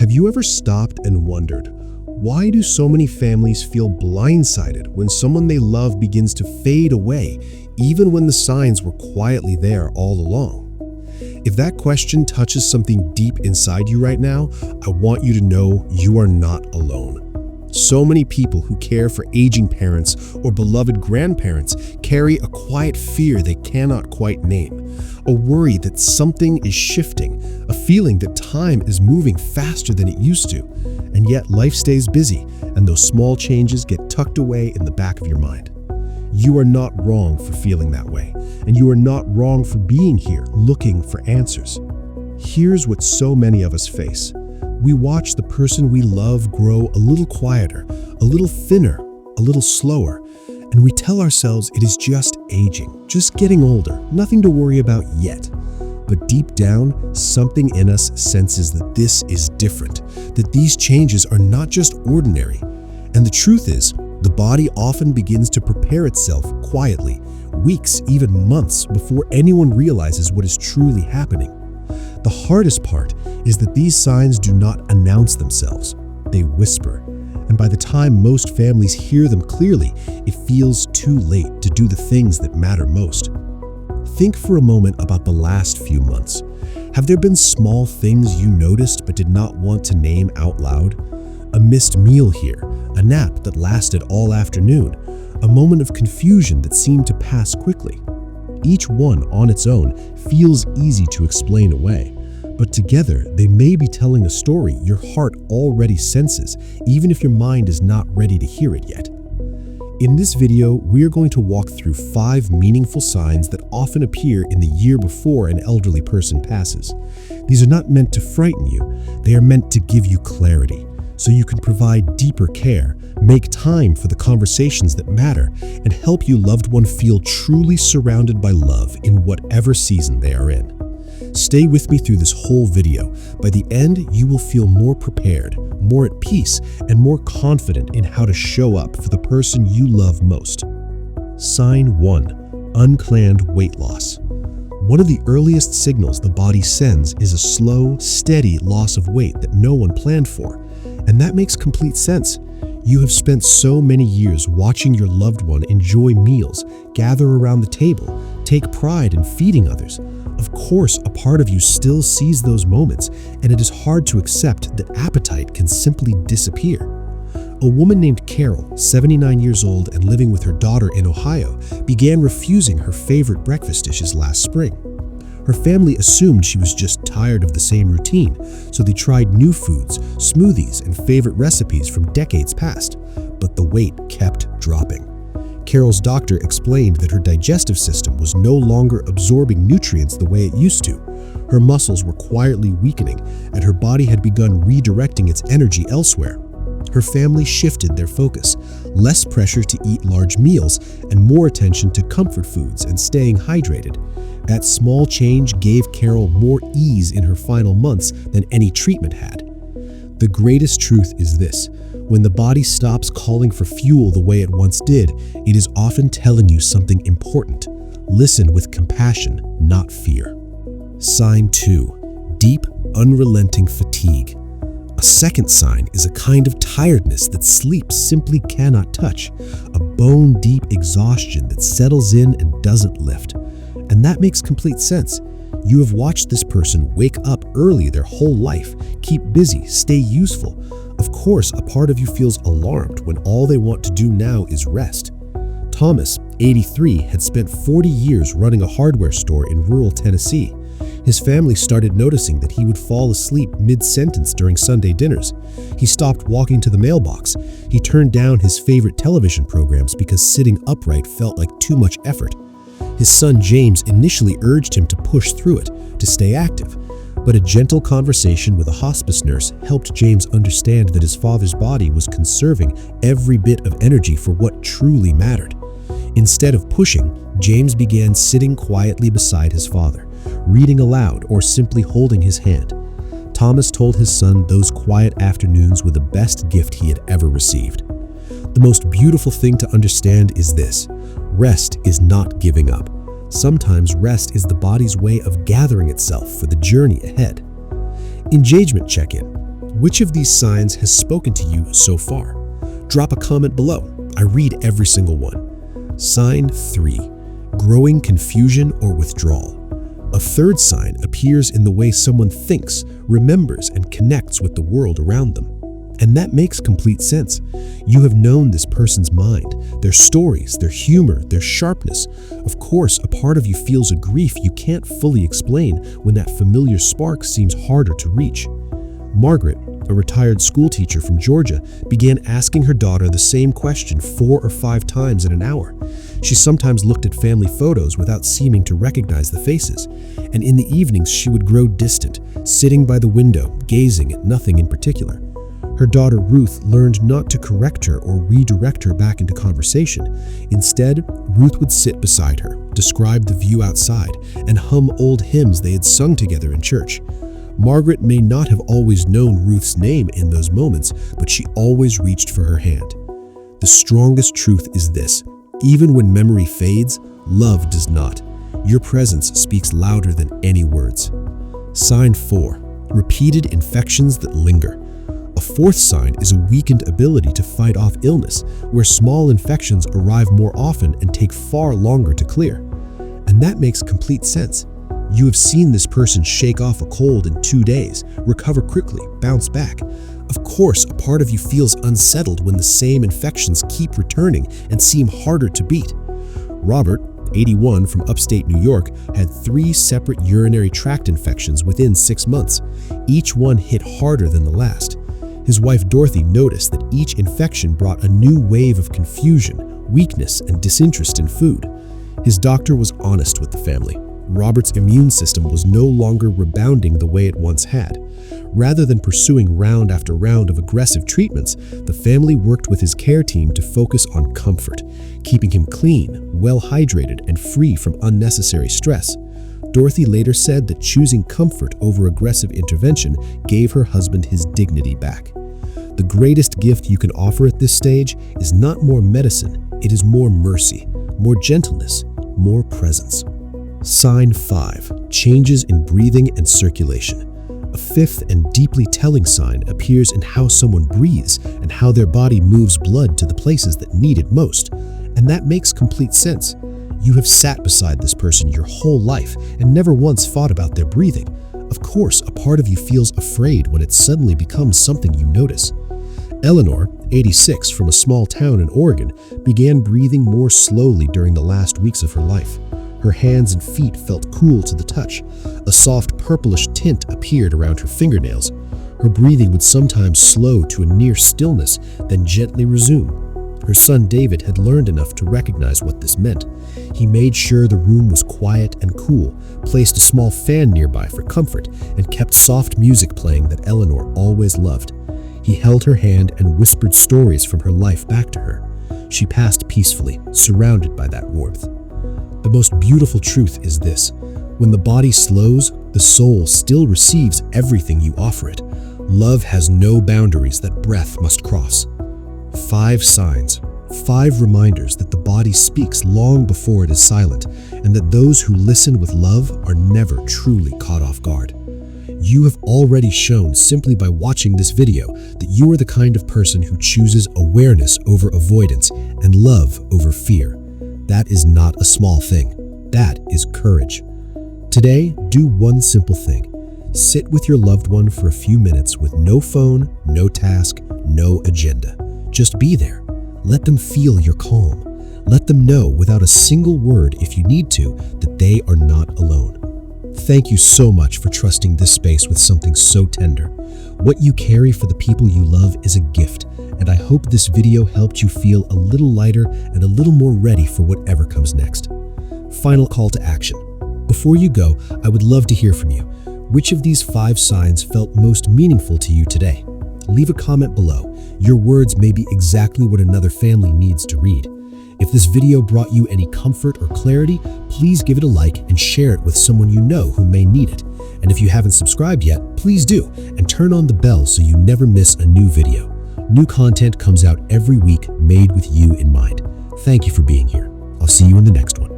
Have you ever stopped and wondered, why do so many families feel blindsided when someone they love begins to fade away, even when the signs were quietly there all along? If that question touches something deep inside you right now, I want you to know you are not alone. So many people who care for aging parents or beloved grandparents carry a quiet fear they cannot quite name, a worry that something is shifting, a feeling that time is moving faster than it used to, and yet life stays busy and those small changes get tucked away in the back of your mind. You are not wrong for feeling that way, and you are not wrong for being here looking for answers. Here's what so many of us face. We watch the person we love grow a little quieter, a little thinner, a little slower, and we tell ourselves it is just aging, just getting older, nothing to worry about yet. But deep down, something in us senses that this is different, that these changes are not just ordinary. And the truth is, the body often begins to prepare itself quietly, weeks, even months before anyone realizes what is truly happening. The hardest part is that these signs do not announce themselves. They whisper. And by the time most families hear them clearly, it feels too late to do the things that matter most. Think for a moment about the last few months. Have there been small things you noticed but did not want to name out loud? A missed meal here, a nap that lasted all afternoon, a moment of confusion that seemed to pass quickly. Each one on its own feels easy to explain away, but together they may be telling a story your heart already senses, even if your mind is not ready to hear it yet. In this video, we are going to walk through 5 meaningful signs that often appear in the year before an elderly person passes. These are not meant to frighten you, they are meant to give you clarity, so you can provide deeper care, make time for the conversations that matter, and help your loved one feel truly surrounded by love in whatever season they are in. Stay with me through this whole video. By the end, you will feel more prepared, more at peace, and more confident in how to show up for the person you love most. Sign 1. Unplanned weight loss. One of the earliest signals the body sends is a slow, steady loss of weight that no one planned for. And that makes complete sense. You have spent so many years watching your loved one enjoy meals, gather around the table, take pride in feeding others. Of course, a part of you still sees those moments, and it is hard to accept that appetite can simply disappear. A woman named Carol, 79 years old and living with her daughter in Ohio, began refusing her favorite breakfast dishes last spring. Her family assumed she was just tired of the same routine, so they tried new foods, smoothies, and favorite recipes from decades past, but the weight kept dropping. Carol's doctor explained that her digestive system was no longer absorbing nutrients the way it used to. Her muscles were quietly weakening, and her body had begun redirecting its energy elsewhere. Her family shifted their focus, less pressure to eat large meals, and more attention to comfort foods and staying hydrated. That small change gave Carol more ease in her final months than any treatment had. The greatest truth is this: when the body stops calling for fuel the way it once did, it is often telling you something important. Listen with compassion, not fear. Sign 2. Deep, unrelenting fatigue. A second sign is a kind of tiredness that sleep simply cannot touch, a bone-deep exhaustion that settles in and doesn't lift. And that makes complete sense. You have watched this person wake up early their whole life, keep busy, stay useful. Of course, a part of you feels alarmed when all they want to do now is rest. Thomas, 83, had spent 40 years running a hardware store in rural Tennessee. His family started noticing that he would fall asleep mid-sentence during Sunday dinners. He stopped walking to the mailbox. He turned down his favorite television programs because sitting upright felt like too much effort. His son James initially urged him to push through it, to stay active. But a gentle conversation with a hospice nurse helped James understand that his father's body was conserving every bit of energy for what truly mattered. Instead of pushing, James began sitting quietly beside his father, reading aloud or simply holding his hand. Thomas told his son those quiet afternoons were the best gift he had ever received. The most beautiful thing to understand is this: rest is not giving up. Sometimes rest is the body's way of gathering itself for the journey ahead. Engagement check-in. Which of these signs has spoken to you so far? Drop a comment below. I read every single one. Sign 3. Growing confusion or withdrawal. A third sign appears in the way someone thinks, remembers, and connects with the world around them. And that makes complete sense. You have known this person's mind, their stories, their humor, their sharpness. Of course, a part of you feels a grief you can't fully explain when that familiar spark seems harder to reach. Margaret, a retired schoolteacher from Georgia, began asking her daughter the same question 4 or 5 times in an hour. She sometimes looked at family photos without seeming to recognize the faces, and in the evenings she would grow distant, sitting by the window, gazing at nothing in particular. Her daughter Ruth learned not to correct her or redirect her back into conversation. Instead, Ruth would sit beside her, describe the view outside, and hum old hymns they had sung together in church. Margaret may not have always known Ruth's name in those moments, but she always reached for her hand. The strongest truth is this: even when memory fades, love does not. Your presence speaks louder than any words. Sign 4. Repeated infections that linger. A fourth sign is a weakened ability to fight off illness, where small infections arrive more often and take far longer to clear. And that makes complete sense. You have seen this person shake off a cold in 2 days, recover quickly, bounce back. Of course, a part of you feels unsettled when the same infections keep returning and seem harder to beat. Robert, 81, from upstate New York, had 3 separate urinary tract infections within 6 months. Each one hit harder than the last. His wife Dorothy noticed that each infection brought a new wave of confusion, weakness, and disinterest in food. His doctor was honest with the family. Robert's immune system was no longer rebounding the way it once had. Rather than pursuing round after round of aggressive treatments, the family worked with his care team to focus on comfort, keeping him clean, well hydrated, and free from unnecessary stress. Dorothy later said that choosing comfort over aggressive intervention gave her husband his dignity back. The greatest gift you can offer at this stage is not more medicine, it is more mercy, more gentleness, more presence. Sign 5. Changes in breathing and circulation. A fifth and deeply telling sign appears in how someone breathes and how their body moves blood to the places that need it most. And that makes complete sense. You have sat beside this person your whole life and never once thought about their breathing. Of course, a part of you feels afraid when it suddenly becomes something you notice. Eleanor, 86, from a small town in Oregon, began breathing more slowly during the last weeks of her life. Her hands and feet felt cool to the touch. A soft purplish tint appeared around her fingernails. Her breathing would sometimes slow to a near stillness, then gently resume. Her son David had learned enough to recognize what this meant. He made sure the room was quiet and cool, placed a small fan nearby for comfort, and kept soft music playing that Eleanor always loved. He held her hand and whispered stories from her life back to her. She passed peacefully, surrounded by that warmth. The most beautiful truth is this: when the body slows, the soul still receives everything you offer it. Love has no boundaries that breath must cross. 5 signs, 5 reminders that the body speaks long before it is silent, and that those who listen with love are never truly caught off guard. You have already shown simply by watching this video that you are the kind of person who chooses awareness over avoidance and love over fear. That is not a small thing. That is courage. Today, do one simple thing. Sit with your loved one for a few minutes with no phone, no task, no agenda. Just be there. Let them feel your calm. Let them know without a single word, if you need to, that they are not alone. Thank you so much for trusting this space with something so tender. What you carry for the people you love is a gift, and I hope this video helped you feel a little lighter and a little more ready for whatever comes next. Final call to action. Before you go, I would love to hear from you. Which of these 5 signs felt most meaningful to you today? Leave a comment below. Your words may be exactly what another family needs to read. If this video brought you any comfort or clarity, please give it a like and share it with someone you know who may need it. And if you haven't subscribed yet, please do, and turn on the bell so you never miss a new video. New content comes out every week made with you in mind. Thank you for being here. I'll see you in the next one.